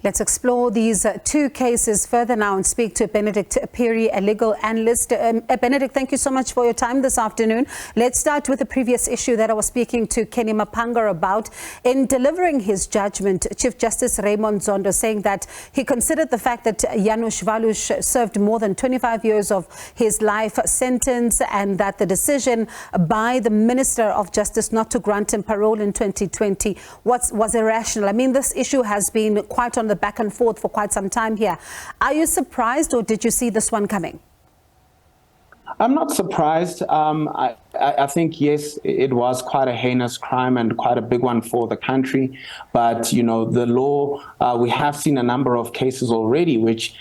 Let's explore these two cases further now and speak to Benedict Phiri, a legal analyst. Benedict, thank you so much for your time this afternoon. Let's start with the previous issue that I was speaking to Kenny Mapanga about. In delivering his judgment, Chief Justice Raymond Zondo saying that he considered the fact that Janusz Walusz served more than 25 years of his life sentence and that the decision by the Minister of Justice not to grant him parole in 2020 was irrational. I mean, this issue has been quite on the back and forth for quite some time here. Are you surprised, or did you see this one coming? I'm not surprised. I think, yes, it was quite a heinous crime and quite a big one for the country. But, you know, the law, we have seen a number of cases already which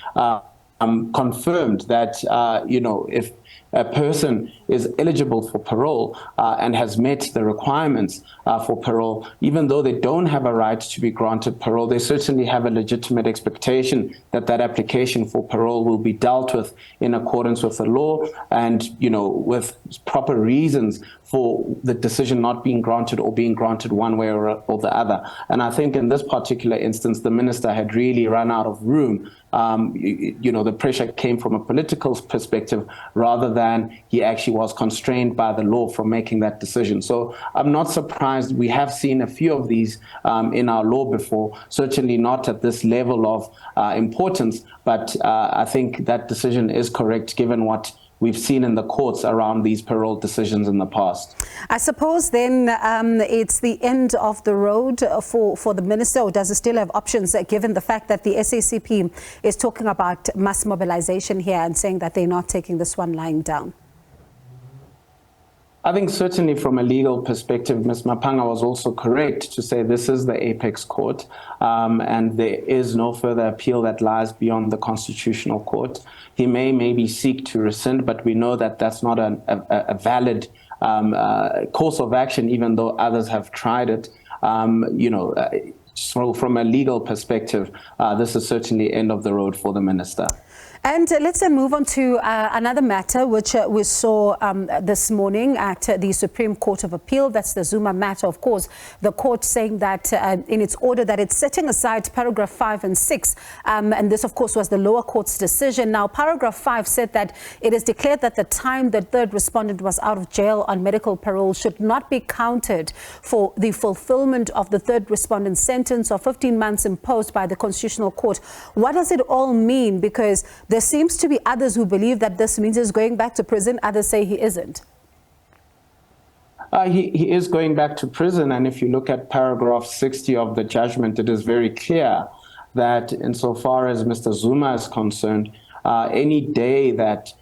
confirmed that, you know, if a person is eligible for parole and has met the requirements for parole, even though they don't have a right to be granted parole, they certainly have a legitimate expectation that that application for parole will be dealt with in accordance with the law and, you know, with proper reasons for the decision not being granted or being granted one way or the other. And I think in this particular instance, the minister had really run out of room. You know, the pressure came from a political perspective rather than he actually was constrained by the law from making that decision. So I'm not surprised. We have seen a few of these in our law before, certainly not at this level of importance, but I think that decision is correct given what we've seen in the courts around these parole decisions in the past. I suppose then it's the end of the road for the minister, or does it still have options given the fact that the SACP is talking about mass mobilization here and saying that they're not taking this one lying down? I think certainly from a legal perspective, Ms. Mapanga was also correct to say this is the apex court and there is no further appeal that lies beyond the Constitutional Court. He may maybe seek to rescind, but we know that that's not a valid course of action, even though others have tried it. You know, so from a legal perspective, this is certainly end of the road for the minister. And let's then move on to another matter which we saw this morning at the Supreme Court of Appeal. That's the Zuma matter. Of course, the court saying that in its order that it's setting aside paragraph 5 and 6. And this, of course, was the lower court's decision. Now, paragraph 5 said that it is declared that the time the third respondent was out of jail on medical parole should not be counted for the fulfillment of the third respondent's sentence of 15 months imposed by the Constitutional Court. What does it all mean? Because there seems to be others who believe that this means he's going back to prison. Others say he isn't. He is going back to prison. And if you look at paragraph 60 of the judgment, it is very clear that insofar as Mr. Zuma is concerned, any day that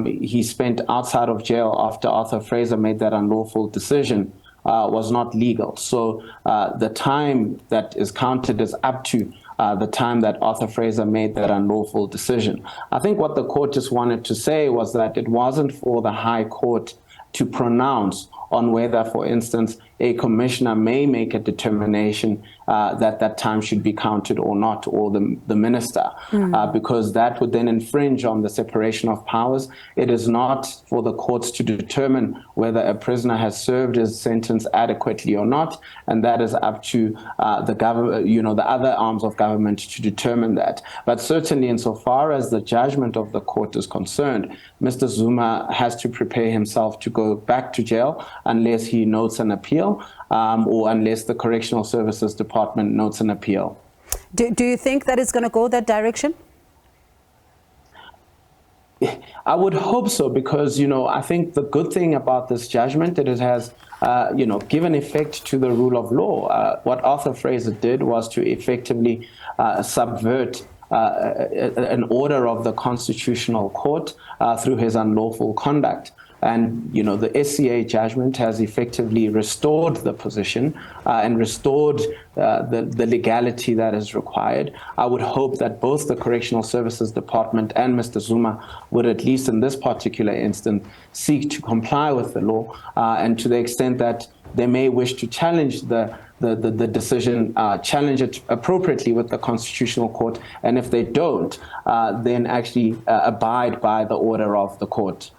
he spent outside of jail after Arthur Fraser made that unlawful decision was not legal. So the time that is counted is up to the time that Arthur Fraser made that unlawful decision. I think what the court just wanted to say was that it wasn't for the High Court to pronounce on whether, for instance, a commissioner may make a determination that that time should be counted or not, or the minister, because that would then infringe on the separation of powers. It is not for the courts to determine whether a prisoner has served his sentence adequately or not, and that is up to the government, you know, the other arms of government to determine that. But certainly, insofar as the judgment of the court is concerned, Mr. Zuma has to prepare himself to go back to jail unless he notes an appeal. Or unless the Correctional Services Department notes an appeal. Do you think that it's going to go that direction? I would hope so, because, you know, I think the good thing about this judgment, it has, you know, given effect to the rule of law. What Arthur Fraser did was to effectively subvert an order of the Constitutional Court through his unlawful conduct. And, you know, the SCA judgment has effectively restored the position and restored the legality that is required. I would hope that both the Correctional Services Department and Mr. Zuma would, at least in this particular instance, seek to comply with the law. And to the extent that they may wish to challenge the decision, challenge it appropriately with the Constitutional Court. And if they don't, then actually abide by the order of the court.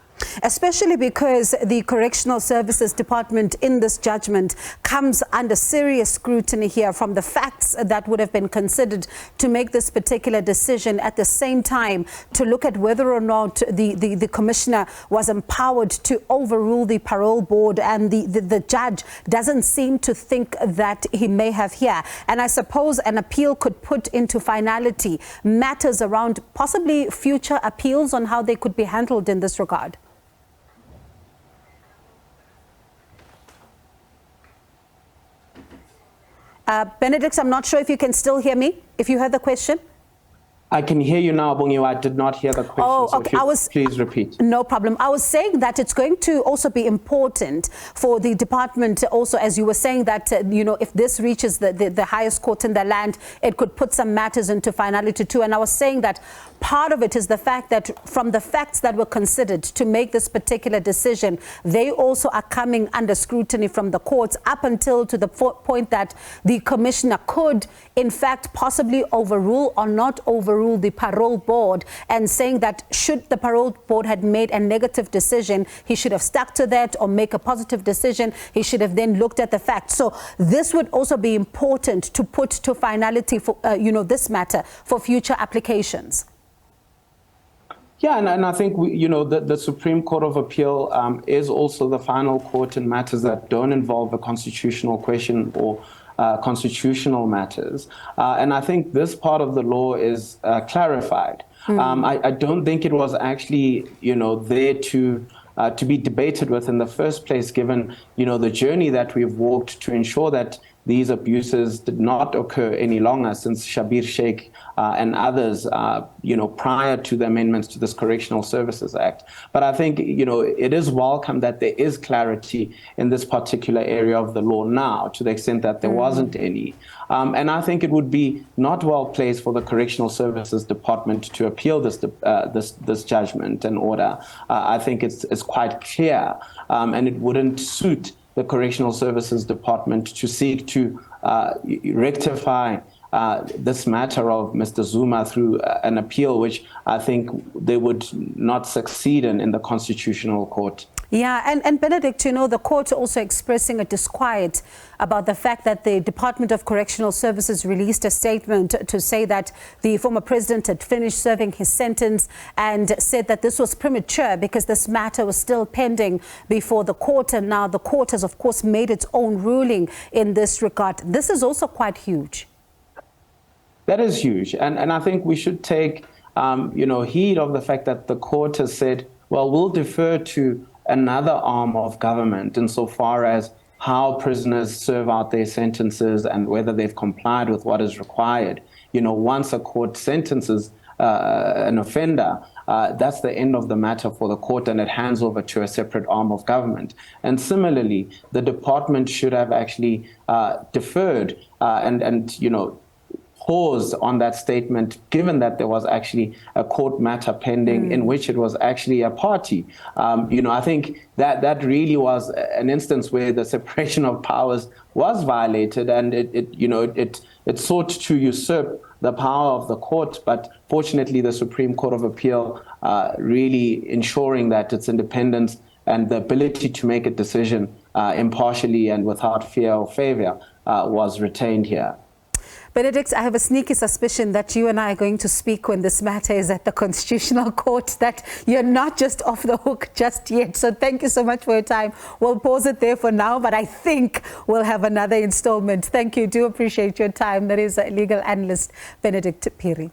Especially because the Correctional Services Department in this judgment comes under serious scrutiny here from the facts that would have been considered to make this particular decision, at the same time to look at whether or not the Commissioner was empowered to overrule the parole board, and the judge doesn't seem to think that he may have here. And I suppose an appeal could put into finality matters around possibly future appeals on how they could be handled in this regard. Benedict, I'm not sure if you can still hear me, if you heard the question. I can hear you now, Bongiwe. I did not hear the question. Oh, okay. So please repeat. No problem. I was saying that it's going to also be important for the department also, as you were saying, that, you know, if this reaches the highest court in the land, it could put some matters into finality too. And I was saying that part of it is the fact that from the facts that were considered to make this particular decision, they also are coming under scrutiny from the courts, up until to the point that the Commissioner could, in fact, possibly overrule or not overrule the parole board, and saying that should the parole board had made a negative decision, he should have stuck to that, or make a positive decision, he should have then looked at the facts. So this would also be important to put to finality for, you know, this matter for future applications. Yeah, and I think, the Supreme Court of Appeal is also the final court in matters that don't involve a constitutional question or constitutional matters. And I think this part of the law is clarified. I don't think it was actually, there to be debated with in the first place, given, the journey that we've walked to ensure that these abuses did not occur any longer since Shabir Sheikh and others, prior to the amendments to this Correctional Services Act. But I think, it is welcome that there is clarity in this particular area of the law now, to the extent that there wasn't any. And I think it would be not well placed for the Correctional Services Department to appeal this judgment and order. I think it's quite clear, and it wouldn't suit the Correctional Services Department to seek to rectify this matter of Mr. Zuma through an appeal, which I think they would not succeed in the Constitutional Court. Yeah, and Benedict, the court also expressing a disquiet about the fact that the Department of Correctional Services released a statement to say that the former president had finished serving his sentence, and said that this was premature because this matter was still pending before the court, and now the court has, of course, made its own ruling in this regard. This is also quite huge. That is huge, and I think we should take heed of the fact that the court has said, well, we'll defer to another arm of government insofar as how prisoners serve out their sentences and whether they've complied with what is required. Once a court sentences an offender, that's the end of the matter for the court, and it hands over to a separate arm of government. And similarly, the department should have actually deferred and paused on that statement, given that there was actually a court matter pending in which it was actually a party. I think that really was an instance where the separation of powers was violated, and it sought to usurp the power of the court. But fortunately, the Supreme Court of Appeal really ensuring that its independence and the ability to make a decision impartially and without fear or favor was retained here. Benedict, I have a sneaky suspicion that you and I are going to speak when this matter is at the Constitutional Court, that you're not just off the hook just yet. So thank you so much for your time. We'll pause it there for now, but I think we'll have another installment. Thank you. Do appreciate your time. That is legal analyst Benedict Phiri.